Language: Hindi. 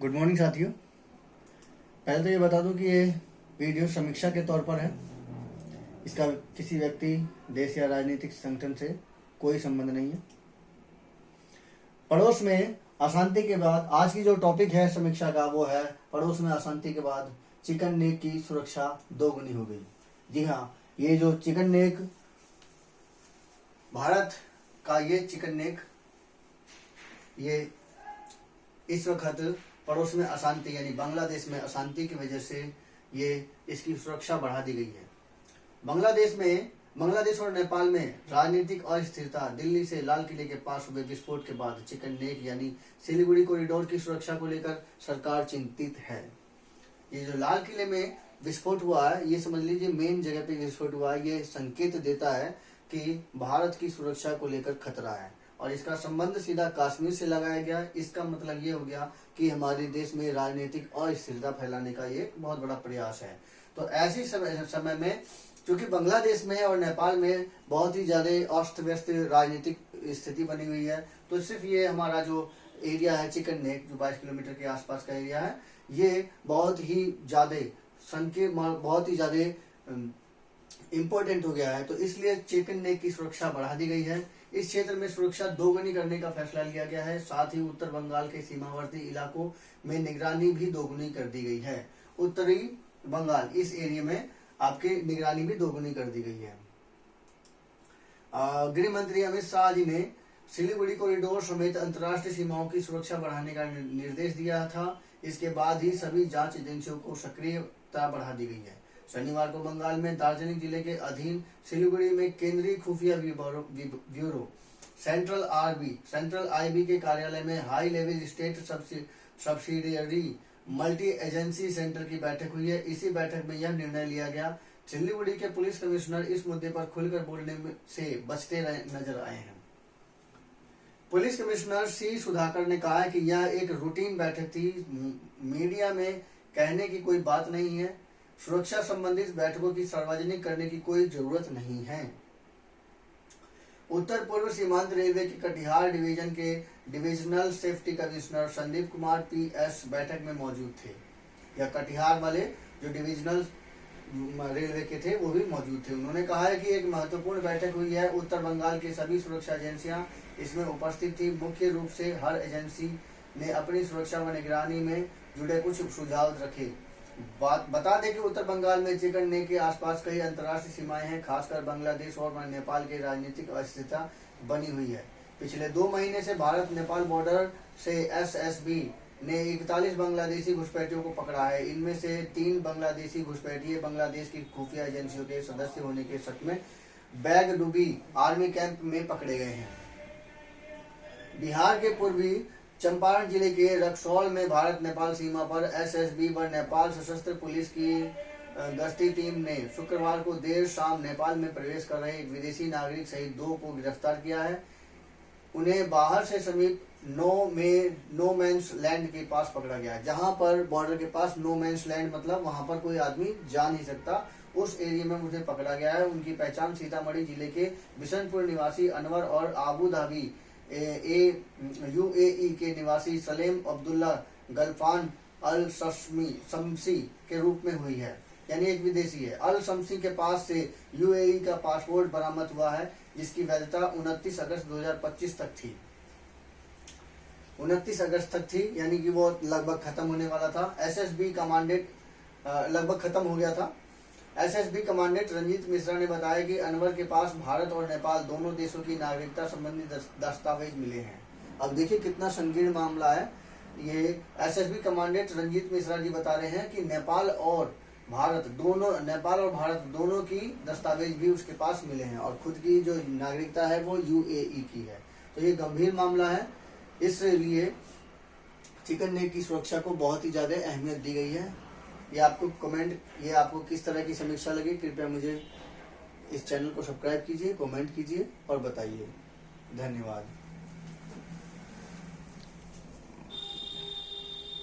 गुड मॉर्निंग साथियों। पहले तो ये बता दूं कि ये वीडियो समीक्षा के तौर पर है। इसका किसी व्यक्ति, देश या राजनीतिक संगठन से कोई संबंध नहीं है। पड़ोस में अशांति के बाद आज की जो टॉपिक है समीक्षा का वो है पड़ोस में अशांति के बाद चिकन नेक की सुरक्षा दोगुनी हो गई। जी हाँ, ये जो चिकन नेक, भारत का ये चिकन नेक, ये इस वक्त पड़ोस में अशांति यानी बांग्लादेश में अशांति की वजह से ये इसकी सुरक्षा बढ़ा दी गई है। बांग्लादेश और नेपाल में राजनीतिक अस्थिरता, दिल्ली से लाल किले के पास हुए विस्फोट के बाद चिकन नेक यानी सिलीगुड़ी कॉरिडोर की सुरक्षा को लेकर सरकार चिंतित है। ये जो लाल किले में विस्फोट हुआ है, ये समझ लीजिए मेन जगह पे विस्फोट हुआ है। ये संकेत देता है कि भारत की सुरक्षा को लेकर खतरा है और इसका संबंध सीधा कश्मीर से लगाया गया। इसका मतलब ये हो गया कि हमारे देश में राजनीतिक अस्थिरता फैलाने का ये बहुत बड़ा प्रयास है। तो ऐसी समय में क्योंकि बांग्लादेश में और नेपाल में बहुत ही ज्यादा अस्त व्यस्त राजनीतिक स्थिति बनी हुई है, तो सिर्फ ये हमारा जो एरिया है चिकन नेक, जो 22 किलोमीटर के आसपास का एरिया है, ये बहुत ही ज्यादा इम्पोर्टेंट हो गया है। तो इसलिए चिकन नेक की सुरक्षा बढ़ा दी गई है। इस क्षेत्र में सुरक्षा दोगुनी करने का फैसला लिया गया है। साथ ही उत्तर बंगाल के सीमावर्ती इलाकों में निगरानी भी दोगुनी कर दी गई है। उत्तरी बंगाल इस एरिया में आपकी निगरानी भी दोगुनी कर दी गई है। गृह मंत्री अमित शाह जी ने सिलीगुड़ी कॉरिडोर समेत अंतर्राष्ट्रीय सीमाओं की सुरक्षा बढ़ाने का निर्देश दिया था। इसके बाद ही सभी जांच एजेंसियों को सक्रियता बढ़ा दी गई है। शनिवार को बंगाल में दार्जिलिंग जिले के अधीन सिलीगुड़ी में केंद्रीय खुफिया ब्यूरो सेंट्रल आईबी के कार्यालय में high level state subsidiary multi agency centre की बैठक हुई है। इसी बैठक में यह निर्णय लिया गया। सिलीगुड़ी के पुलिस कमिश्नर इस मुद्दे पर खुलकर बोलने से बचते नजर आए हैं। पुलिस कमिश्नर सी सुधाकर ने कहा है कि यह एक रूटीन बैठक थी, मीडिया में कहने की कोई बात नहीं है। सुरक्षा संबंधित बैठकों की सार्वजनिक करने की कोई जरूरत नहीं है। उत्तर पूर्व सीमांत रेलवे के कटिहार डिवीजन के divisional safety commissioner Sandeep Kumar PS बैठक में मौजूद थे। या कटिहार वाले जो डिविजनल रेलवे के थे वो भी मौजूद थे। उन्होंने कहा है कि एक महत्वपूर्ण बैठक हुई है। उत्तर बंगाल की सभी सुरक्षा एजेंसियां इसमें उपस्थित थी। मुख्य रूप से हर एजेंसी ने अपनी सुरक्षा व निगरानी में जुड़े कुछ सुझाव रखे। बता दें कि उत्तर बंगाल में चिकन नेक के आसपास कई अंतर्राष्ट्रीय सीमाएं हैं। खासकर बांग्लादेश और नेपाल की राजनीतिक अस्थिरता बनी हुई है। पिछले 2 महीने से भारत नेपाल बॉर्डर से एसएसबी ने 41 बांग्लादेशी घुसपैठियों को पकड़ा है। इनमें से 3 बांग्लादेशी घुसपैठिए बांग्लादेश की खुफिया एजेंसियों के सदस्य होने के शक में बैगडुबी आर्मी कैंप में पकड़े गए हैं। बिहार के पूर्वी चंपारण जिले के रक्सौल में भारत नेपाल सीमा पर एसएसबी व नेपाल सशस्त्र पुलिस की गश्ती टीम ने शुक्रवार को देर शाम नेपाल में प्रवेश कर रहे एक विदेशी नागरिक सहित 2 को गिरफ्तार किया है। उन्हें बाहर से समीप नो मैंस लैंड के पास पकड़ा गया। जहां पर बॉर्डर के पास नो मैंस लैंड मतलब वहां पर कोई आदमी जा नहीं सकता, उस एरिया में उन्हें पकड़ा गया है। उनकी पहचान सीतामढ़ी जिले के बिशनपुर निवासी अनवर और आबू धाबी यूएई के निवासी सलेम अब्दुल्ला गलफान अल शम्सी के रूप में हुई है। यानी एक विदेशी है। अल शम्सी के पास से यूएई का पासपोर्ट बरामद हुआ है, जिसकी वैधता 29 अगस्त 2025 तक थी। 29 अगस्त तक थी, यानी कि वो लगभग खत्म होने वाला था। एसएसबी कमांडेंट लगभग खत्म हो गया था। एसएसबी कमांडेंट रंजीत मिश्रा ने बताया कि अनवर के पास भारत और नेपाल दोनों देशों की नागरिकता संबंधी दस्तावेज मिले हैं। अब देखिए कितना संकीर्ण मामला है। ये एसएसबी कमांडेंट रंजीत मिश्रा जी बता रहे हैं कि नेपाल और भारत दोनों की दस्तावेज भी उसके पास मिले हैं और खुद की जो नागरिकता है वो यूएई की है। तो ये गंभीर मामला है, इसलिए चिकन नेक की सुरक्षा को बहुत ही ज्यादा अहमियत दी गई है। ये आपको किस तरह की समीक्षा लगी, कृपया मुझे इस चैनल को सब्सक्राइब कीजिए, कमेंट कीजिए और बताइए। धन्यवाद।